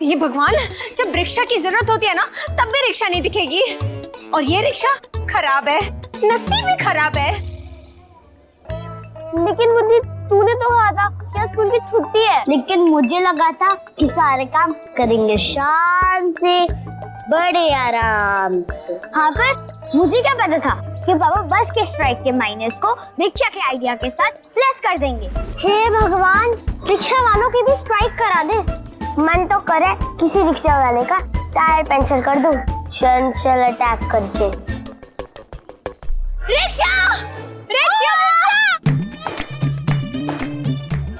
ये भगवान, जब रिक्शा की जरूरत होती है ना तब भी रिक्शा नहीं दिखेगी। और ये रिक्शा खराब है, नसीब भी खराब है। लेकिन मुझे तूने तो कहा था कि स्कूल की छुट्टी है। लेकिन मुझे लगा था कि सारे काम करेंगे शान से, बड़े आराम से। हाँ, पर मुझे क्या पता था कि पापा बस के स्ट्राइक के माइनस को रिक्शा के आइडिया के साथ प्लस कर देंगे। हे भगवान, रिक्शा वालों की भी स्ट्राइक करा दे। मन तो करे किसी रिक्शा वाले का टायर पंचर कर दूं, चंचल अटैक करके। Rickshaw! Rickshaw!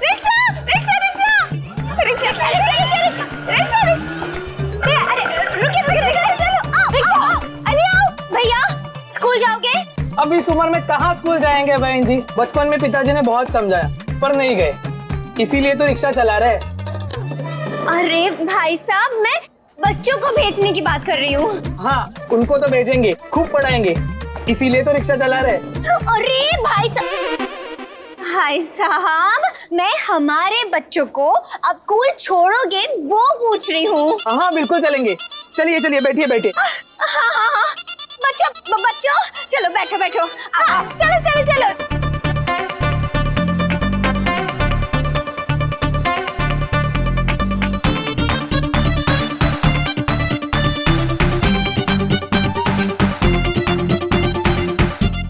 Rickshaw! Rickshaw! Rickshaw! Rickshaw! Rickshaw! Rickshaw! अरे रुकिए, रिक्शा चलो। आओ। अरे आओ भैया, स्कूल जाओगे? अब इस उम्र में कहाँ स्कूल जाएंगे बहन जी। बचपन में पिताजी ने बहुत समझाया पर नहीं गए, इसीलिए तो रिक्शा चला रहे। अरे भाई साहब, मैं बच्चों को भेजने की बात कर रही हूँ। हाँ, उनको तो भेजेंगे, खूब पढ़ाएंगे, इसीलिए तो रिक्शा चला रहे। अरे भाई साहब, मैं हमारे बच्चों को अब स्कूल छोड़ोगे वो पूछ रही हूँ। हाँ बिल्कुल चलेंगे। चलिए चलिए, बैठिए बैठिए। हाँ, बच्चों चलो बैठो। चलो।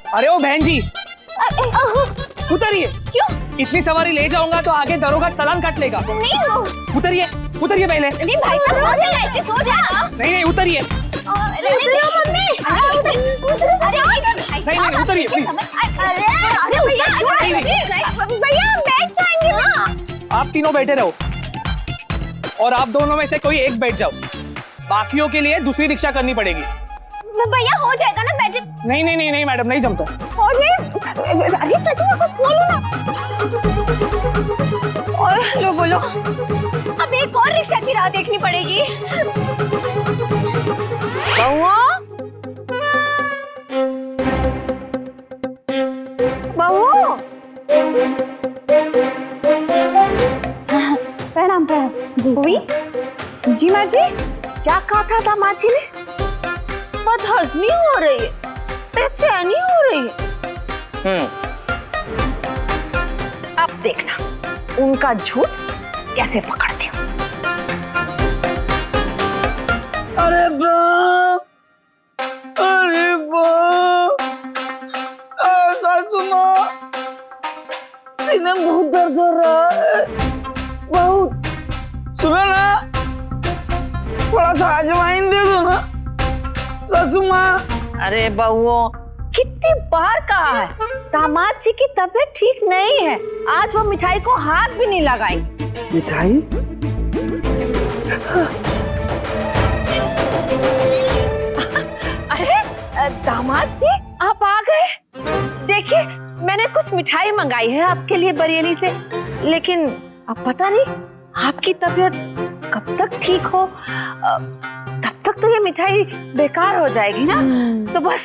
अरे ओ बहन जी, उतरिए। क्यों? इतनी सवारी ले जाऊंगा तो आगे दरोगा चालान काट लेगा। नहीं हो। उतरिए पहले। नहीं भाई साहब, सो जा। नहीं उतरिए। अरे उतरिए प्लीज। भैया बैठ जाएंगे ना। आप तीनों बैठे रहो और आप दोनों में से कोई एक बैठ जाओ, बाकियों के लिए दूसरी रिक्शा करनी पड़ेगी। भैया हो जाएगा ना, बैठे। नहीं मैडम, नहीं जमता। कुछ बोलो ना। लो बोलो। अब एक और रिक्शा की राह देखनी पड़ेगी। बहू, प्रणाम जी माँ जी। क्या कहा था दामाद जी ने? बदहजमी हो रही है, बेचैनी हो रही है। अब देखना उनका झूठ कैसे पकड़ती हूँ। अरे बाप, सासू माँ, सीने में बहुत दर्द हो रहा है, बहुत। सुनो ना, थोड़ा सा अजवाइन दे दो ना सासू माँ। अरे बहुओं, कितनी बार कहा है, दामाद जी की तबीयत ठीक नहीं है, आज वो मिठाई को हाथ भी नहीं लगाएंगे। मिठाई? अरे दामाद जी, आप आ गए। देखिए, मैंने कुछ मिठाई मंगाई है आपके लिए बरेली से, लेकिन अब पता नहीं आपकी तबीयत कब तक ठीक हो, तब तक तो ये मिठाई बेकार हो जाएगी ना। तो बस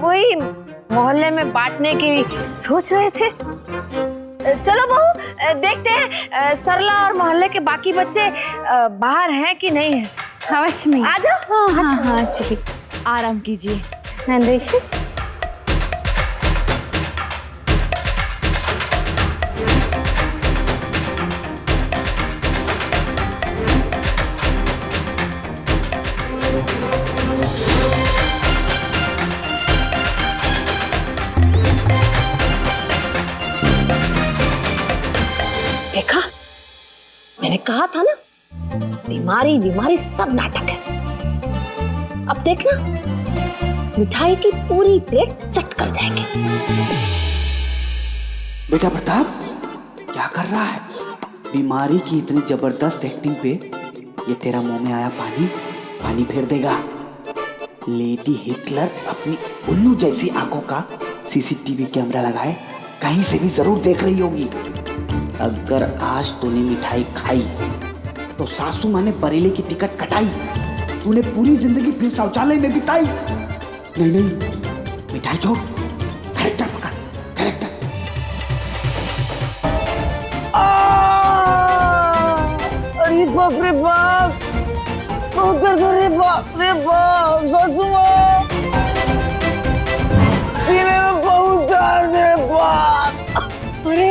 वही मोहल्ले में बांटने की सोच रहे थे। चलो बहू, देखते हैं सरला और मोहल्ले के बाकी बच्चे बाहर हैं कि नहीं है। अवश्य में। आ जाओ। हाँ, चलिए आराम कीजिए। नंदेश, देखा, मैंने कहा था ना, बीमारी सब नाटक है। अब देखना, मिठाई की पूरी प्लेट चट कर जाएंगे। बेटा प्रताप, क्या कर रहा है? बीमारी की इतनी जबरदस्त एक्टिंग पे ये तेरा मुंह में आया पानी फेर देगा। लेडी हिटलर अपनी उल्लू जैसी आंखों का सीसीटीवी कैमरा लगाए कहीं से भी जरूर देख रही होगी। अगर आज तूने मिठाई खाई तो सासू माँ ने बरेली की टिकट कटाई, तूने पूरी जिंदगी फिर शौचालय में बिताई। नहीं, मिठाई छोड़, कैरेक्टर पकड़, कैरेक्टर। अरे बाप रे बाप, बहुत दर्द हो रही है, बाप रे बाप, सासू माँ सीने में बहुत दर्द है बाप। अरे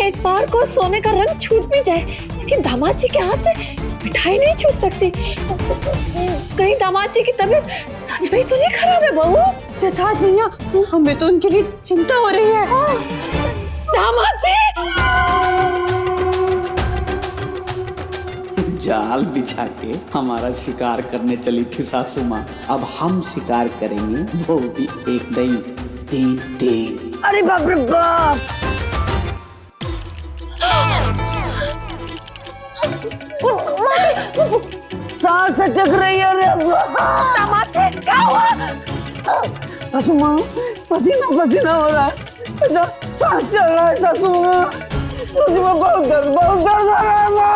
एक बार को सोने का रंग छूट भी जाए, लेकिन दामाद जी के हाथ से मिठाई नहीं छूट सकती। कहीं दामाद जी की तबीयत सच में तो नहीं खराब है बहू? जठात भैया, हमें तो उनके लिए चिंता हो रही है। दामाद जी! जाल बिछा के हमारा शिकार करने चली थी सासू माँ, अब हम शिकार करेंगे, वो भी एक नहीं 3-3। अरे बाप रे बाप, सांस अटक रही है रे दामाद जी क्या हुआ? सासू माँ, पसीना पसीना हो रहा है, सांस चल रहा है सासू माँ, सासू माँ बहुत दर्द हो रहा है माँ।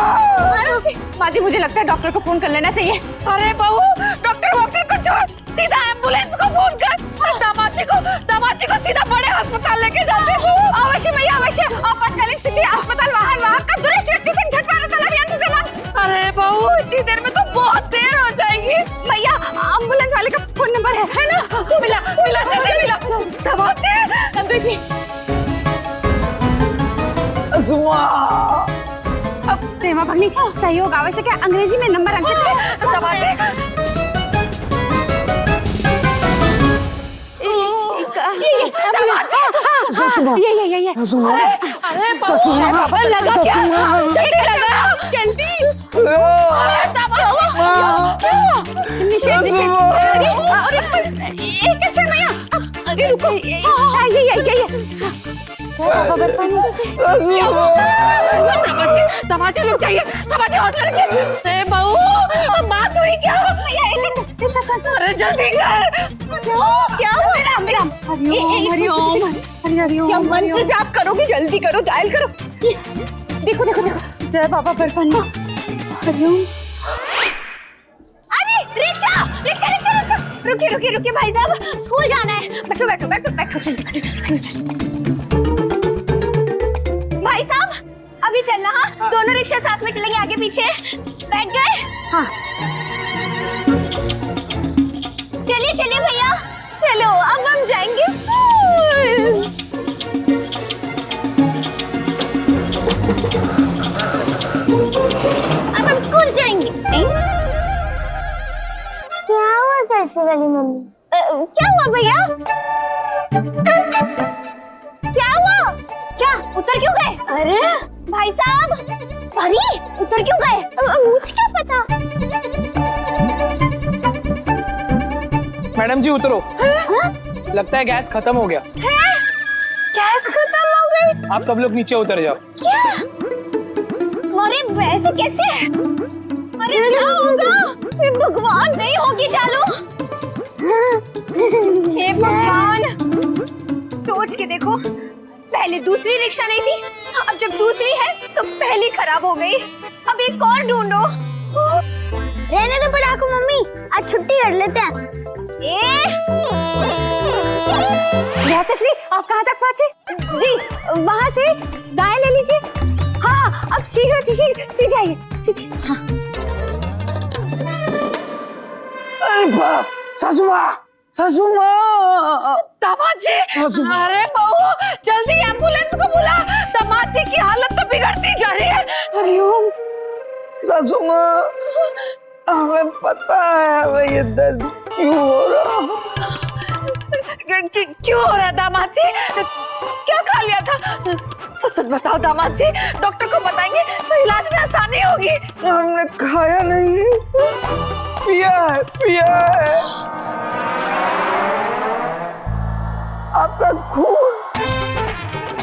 माँ जी, मुझे लगता है डॉक्टर को फोन कर लेना चाहिए। अरे बहू, डॉक्टर को छोड़, सीधा एम्बुलेंस को फोन कर और दामाद जी को सीधा बड़े अस्पताल लेके जाते हो। अवश्य भैया, अवश्य। आपातकालीन स्थिति, अस्पताल, वाहन का दुरुस्त व्यक्ति से झटपट तलब अभियान से संपर्क। अरे बहू, इतनी देर में तो बहुत देर हो जाएगी। भैया, एम्बुलेंस वाले का फोन नंबर है ना? मिला दामाद जी। सासू माँ, अब प्रेमा भगनी, सहयोग आवश्यक है। अंग्रेजी में नंबर अंकित है। दामाद जी, ये सासू माँ, अरे बहू, बाबा लगा क्या? जल्दी लगा, जल्दी। अरे दामाद जी, निषेध, निषेध। एक क्षण भैया, अरे रुको। ये बाबा बर्फानी दामाद जी रुक जाइए, दामाद जी हौसला रखिए। अरे बहू, बात हुई क्या? अरे जल्दी कर। क्या हुआ? विराम, हरिओम, मंत्र जाप करोगे? जल्दी करो, डायल करो। देखो, जय बाबा बर्फानी। हरिओम। अरे रिक्शा, रुकिए भाई साहब, स्कूल जाना है। बैठो, जल्दी। भाई साहब, अभी चलना। हाँ, दोनों रिक्शा साथ में चलेंगे, आगे पीछे। बैठ गए? हाँ। चलिए भैया, चलो, अब हम जाएंगे स्कूल। अब हम स्कूल जाएंगे। क्या हुआ सैफी वाली मम्मी? क्या हुआ भैया? क्या हुआ? क्या उतर क्यों गए? अरे भाई साहब, परी उतर क्यों गए? मुझे क्या पता। मैडम जी उतरो। लगता है गैस खत्म हो गया। गैस खत्म हो गई? आप सब लोग नीचे उतर जाओ। क्या? अरे वैसे कैसे? अरे क्या होगा? हे भगवान, नहीं होगी चालू। हे भगवान, सोच के देखो, पहले दूसरी रिक्शा नहीं थी, अब जब दूसरी है तो पहली खराब हो गई। अब एक और ढूंढो। रहने दो पटाखो मम्मी, आज छुट्टी कर लेते हैं। श्री, आप कहाँ तक पहुँचे? जी, वहाँ से दाएं ले लीजिए। हाँ, अब सीधे आइए, सीधे। हाँ। अरे बाप, सासू माँ, दामाद जी, अरे बहू, जल्दी एम्बुलेंस को बुला। दामाद जी की हालत तो बिगड़ती जा रही है। हरिओम। सासू माँ, हमें पता है हमें ये दर्द क्यों हो रहा। क्यों हो रहा है दामाद जी? क्या खा लिया था? सच बताओ दामाद जी, डॉक्टर को बताएंगे तो इलाज में आसानी होगी। हमने खाया नहीं, पिया है। आपका खून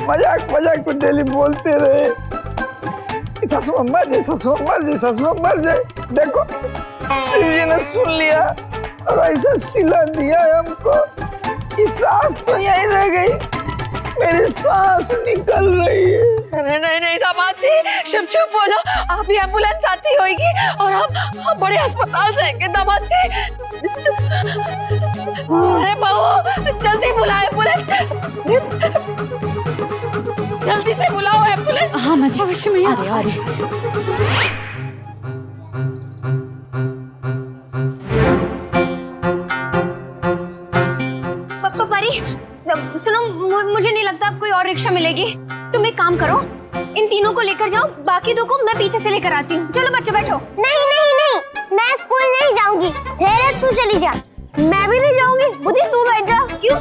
मजाक में डेली बोलते रहे, ससुर मर जाए। देखो, शिव जी ने सुन लिया और ऐसा सिला दिया है हमको कि सांस तो यहीं रह गई, मेरी सांस निकल रही है। अरे नहीं दामाद जी, चुप बोलो। आप ही एम्बुलेंस आती होगी और हम बड़े अस्पताल जाएंगे दामाद जी। अरे बहू, जल्दी बुलाओ एम्बुलेंस, जल्दी से बुलाओ एम्बुलेंस। हाँ माँ जी, अवश्य मैं आ रही। सुनो, मुझे नहीं लगता अब कोई और रिक्शा मिलेगी। तुम एक काम करो, इन तीनों को लेकर जाओ, बाकी दो को मैं पीछे से लेकर आती हूँ। चलो बच्चों बैठो। नहीं नहीं नहीं, मैं स्कूल नहीं जाऊंगी। धैर्य तू चली जा। मैं भी नहीं जाऊंगी। बुद्धि तू बैठ जा। क्यों?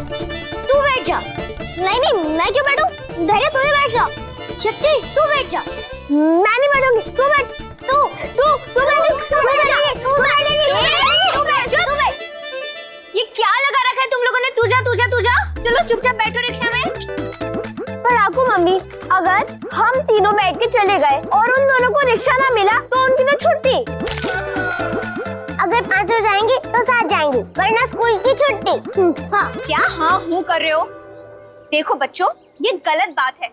तू बैठ जा। नहीं नहीं, मैं क्यों बैठूं? धैर्य तू ही बैठ जा। शक्ति तू बैठ जा। मैं नहीं बैठूंगी। तू बैठ। तू बैठ जा। ये क्या लगा रखा है तुम लोगों ने? तू जा तू जा तू जा। चलो चुपचाप बैठो रिक्शा में। पर आपको मम्मी, अगर हम तीनों बैठ के चले गए और उन दोनों को रिक्शा ना मिला तो उनकी तो छुट्टी। अगर पांचों जाएंगे तो साथ जाएंगे, वरना स्कूल की छुट्टी। हाँ क्या हाँ हूँ कर रहे हो? देखो बच्चों, ये गलत बात है।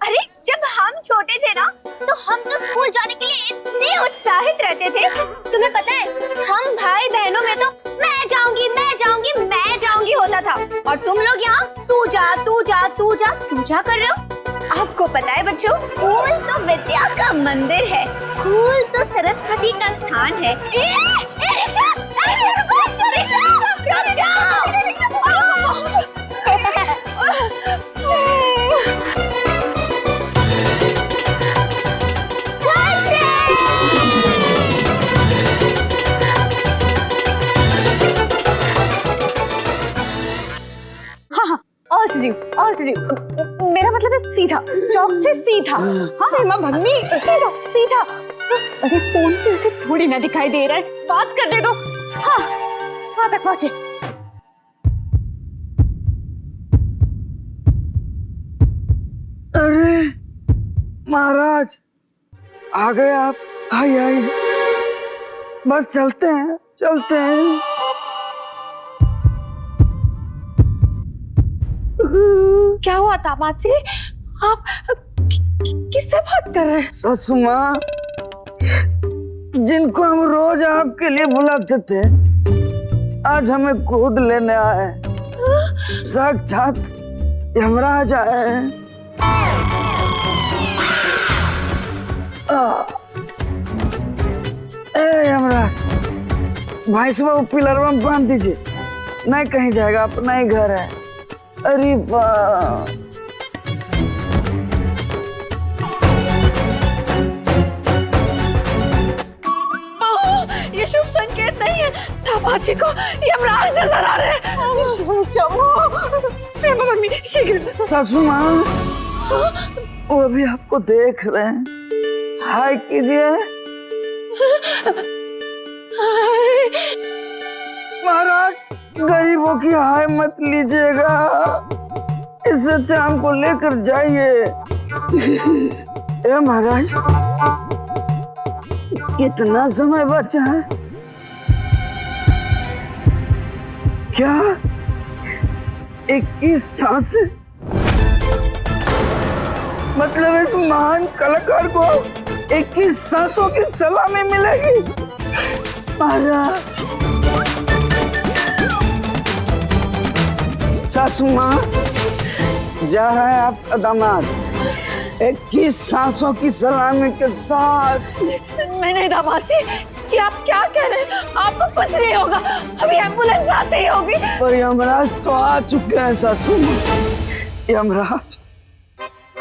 अरे जब हम छोटे थे ना, तो हम तो स्कूल जाने के लिए इतने उत्साहित रहते थे। तुम्हें पता है, हम भाई बहनों में तो मैं जाऊंगी मैं जाऊंगी मैं जाऊंगी होता था, और तुम लोग यहाँ तू जा तू जा तू जा तू जा कर रहे हो। आपको पता है बच्चों, स्कूल तो विद्या का मंदिर है, स्कूल तो सरस्वती का स्थान है। रिक्शा, रुको, रुक जाओ। मेरा मतलब है सीधा, चौक से सीधा। हाँ हेमा भगनी, सीधा सीधा। अरे फोन पे उसे थोड़ी ना दिखाई दे रहा है, बात करने दो। हाँ वहां तक पहुंचे। अरे महाराज, आ गए आप। आइए आइए, बस चलते हैं चलते हैं। क्या हुआ दामाद जी? आप किससे बात कर रहे हैं? सासू माँ, जिनको हम रोज आपके लिए बुलाते थे, आज हमें खुद लेने आए। साक्षात यमराज आए हैं। ए यमराज, भाई साहब पिलर में बांध दीजिए, नहीं कहीं जाएगा, अपना ही घर है। अरे वाह, ये शुभ संकेत नहीं है। दामाजी को यमराज नजर आ रहे हैं। मम्मी शीघ्र। सासू माँ, वो भी आपको देख रहे हैं, हाय कीजिए। महाराज, गरीबों की हाय मत लीजिएगा, इससे अच्छा हमको लेकर जाइए। ए महाराज, कितना समय बचा है? क्या 21 सांसें? मतलब इस महान कलाकार को 21 सांसों की सलामी मिलेगी। महाराज, सासू माँ, जा रहा है आपका दामाद 21 सांसों की सलामी के साथ। नहीं दामाद जी, कि आप क्या कह रहे हैं? आपको कुछ नहीं होगा, अभी एम्बुलेंस आते ही होगी। पर यमराज तो आ चुके हैं सासू माँ। यमराज,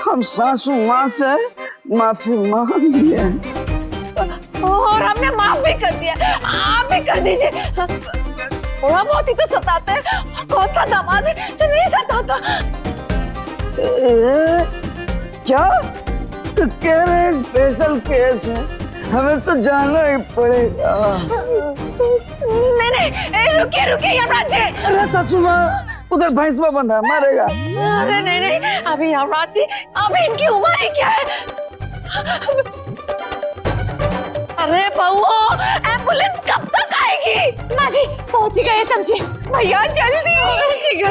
हम सासू माँ से माफी मांग लिए और हमने माफ भी कर दिया, आप भी कर दीजिए। थोड़ा बहुत ही तो सताते हैं, कौन सा दामाद है जो नहीं सताता? क्या कह रहे हैं? स्पेशल केस है, हमें तो जाना ही पड़ेगा। नहीं रुकिए रुकिए यमराज जी। अरे सासू माँ, उधर भैंसवा बंधा मारेगा। अरे नहीं, अभी यमराज जी, अभी इनकी उम्र ही क्या है? अरे बहू, एम्बुलेंस कब तक आएगी? माँ जी पहुंच गए समझे। भैया जल्दी शीघ्र।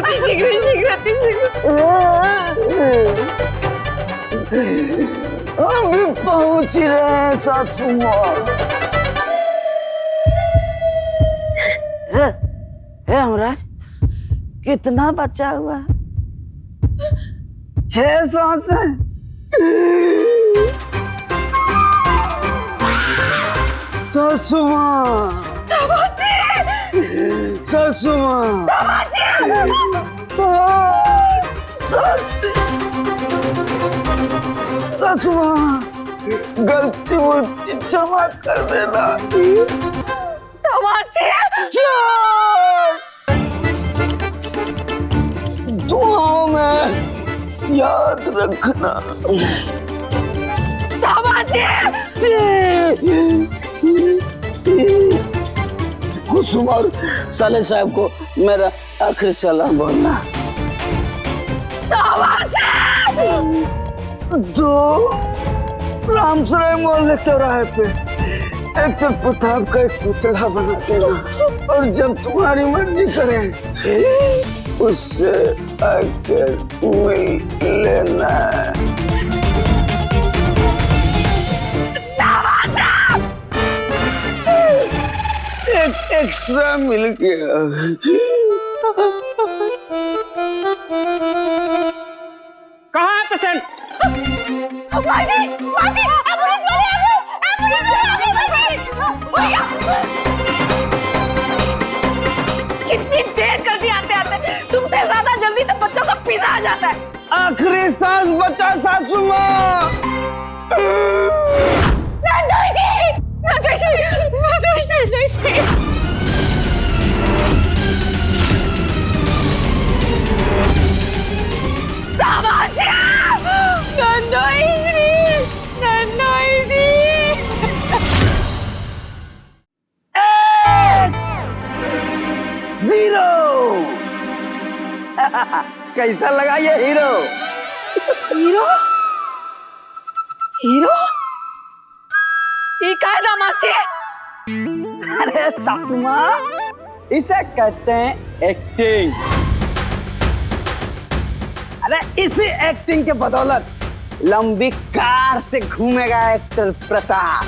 हम भी पहुंच रहे हैं सासू माँ। यमराज, कितना बचा हुआ है? 6 सांसें। सासू माँ, सासू माँ, सासू माँ, गलती होती क्षमा कर देना। तमाचे दुआओं में याद रखना। तमाचे कुसुम और साले साहब को मेरा आखिरी सलाह बोलना। दो रामसराय मोहल्ले चौराहे पे एक तो प्रताप का एक पुतला बना देना और जब तुम्हारी मर्जी करे उससे आकर मिल लेना। एक एक्स्ट्रा मिल गया। कहाँ है पेशेंट? माजी, माजी, एम्बुलेंस वाले आ गए, एम्बुलेंस वाले आ गए, भैया। कितनी देर कर दी आते आते, तुमसे ज्यादा जल्दी तो बच्चों का पिज़्ज़ा आ जाता है। आखिरी सांस बचा सासू माँ। जीरो। कैसा लगा ये हीरो? हीरो? हीरो? ये क्या दामाचे? अरे सासू माँ, इसे कहते हैं एक्टिंग। अरे इसी एक्टिंग के बदौलत लंबी कार से घूमेगा एक्टर प्रताप।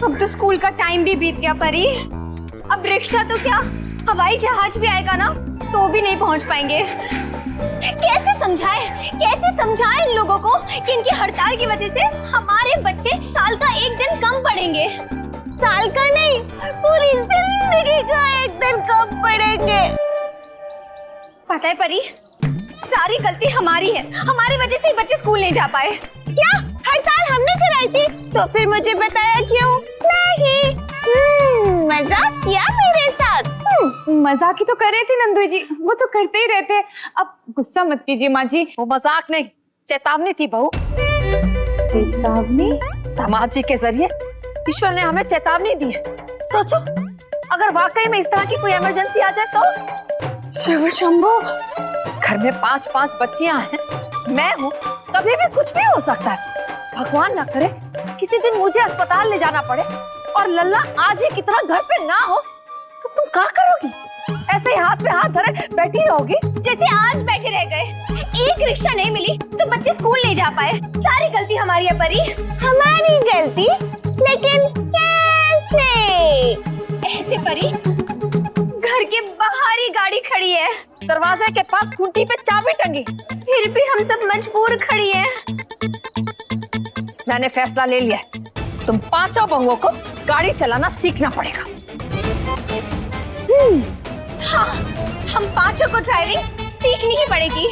अब तो स्कूल का टाइम भी बीत गया परी। अब रिक्शा तो क्या, हवाई जहाज भी आएगा ना तो भी नहीं पहुंच पाएंगे। कैसे समझाएं इन लोगों को कि इनकी हड़ताल की वजह से हमारे बच्चे साल का एक दिन कम पढ़ेंगे। साल का नहीं, पूरी जिंदगी का एक दिन कम पढ़ेंगे। पता है परी, सारी गलती हमारी है। हमारी वजह से ही बच्चे स्कूल नहीं जा पाए। क्या हड़ताल हमने कराई थी? तो फिर मुझे बताया क्यों नहीं? मजाक किया मेरे साथ? मजाक ही तो कर रहे थे नंदू जी, वो तो करते ही रहते। अब गुस्सा मत कीजिए माँ जी। वो मजाक नहीं, चेतावनी थी बहू। चेतावनी? दामाद जी के जरिए ईश्वर ने हमें चेतावनी दी है। सोचो, अगर वाकई में इस तरह की कोई इमरजेंसी आ जाए तो? शिव शंभो, घर में 5-5 बच्चियां हैं, मैं हूँ, कभी भी कुछ भी हो सकता है। भगवान ना करे किसी दिन मुझे अस्पताल ले जाना पड़े और लल्ला आज ही कितना घर पे ना हो, तो तुम क्या करोगी? ऐसे ही हाथ में हाथ धरे बैठी रहोगी? जैसे आज बैठे रह गए। एक रिक्शा नहीं मिली तो बच्चे स्कूल नहीं जा पाए। सारी गलती हमारी है परी। हमारी गलती? लेकिन कैसे? ऐसे परी, घर के बाहर ही गाड़ी खड़ी है, दरवाजे के पास खूंटी पे चाबी टंगी, फिर भी हम सब मजबूर खड़ी हैं। मैंने फैसला ले लिया है, तुम 5 बहुओं को गाड़ी चलाना सीखना पड़ेगा। हाँ, हम 5 को ड्राइविंग सीखनी ही पड़ेगी।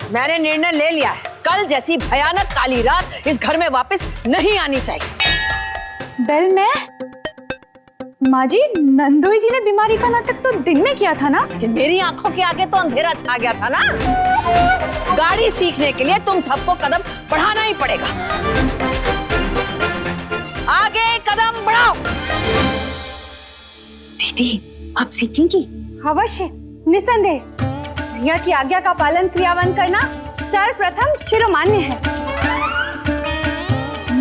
मैंने निर्णय ले लिया है, कल जैसी भयानक काली रात इस घर में वापस नहीं आनी चाहिए। बेल माँ जी, नंदोई जी ने बीमारी का नाटक तो दिन में किया था ना? कि मेरी आंखों के आगे तो अंधेरा छा गया था ना। गाड़ी सीखने के लिए तुम सबको कदम बढ़ाना ही पड़ेगा। आगे कदम बढ़ाओ। दीदी, आप सीखेंगी? अवश्य, निसंदेह। भैया की आज्ञा का पालन क्रियान्वयन करना सर्वप्रथम शिरोमान्य है।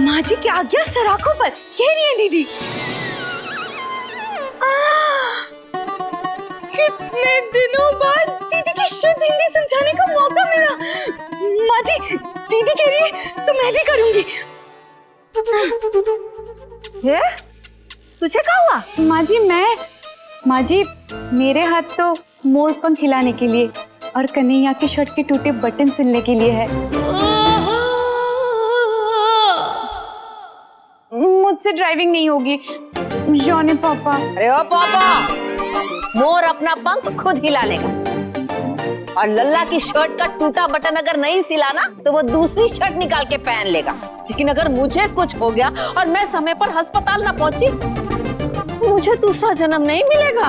माँ जी की आज्ञा सराखों पर, कह रही है दीदी। कितने दिनों बाद दीदी की शुद्ध हिंदी समझाने का मौका मिला। माँ जी, दीदी कह रही है तो मैं भी करूंगी। ये तुझे क्या हुआ? माँ जी मेरे हाथ तो मोर पंख हिलाने के लिए और कन्हैया की शर्ट के टूटे बटन सिलने के लिए है। मुझसे ड्राइविंग नहीं होगी, जाने पापा। अरे ओ पापा, मोर अपना पंख खुद हिला लेगा और लल्ला की शर्ट का टूटा बटन अगर नहीं सिलाना तो वो दूसरी शर्ट निकाल के पहन लेगा। लेकिन अगर मुझे कुछ हो गया और मैं समय पर अस्पताल ना पहुंची, मुझे दूसरा जन्म नहीं मिलेगा।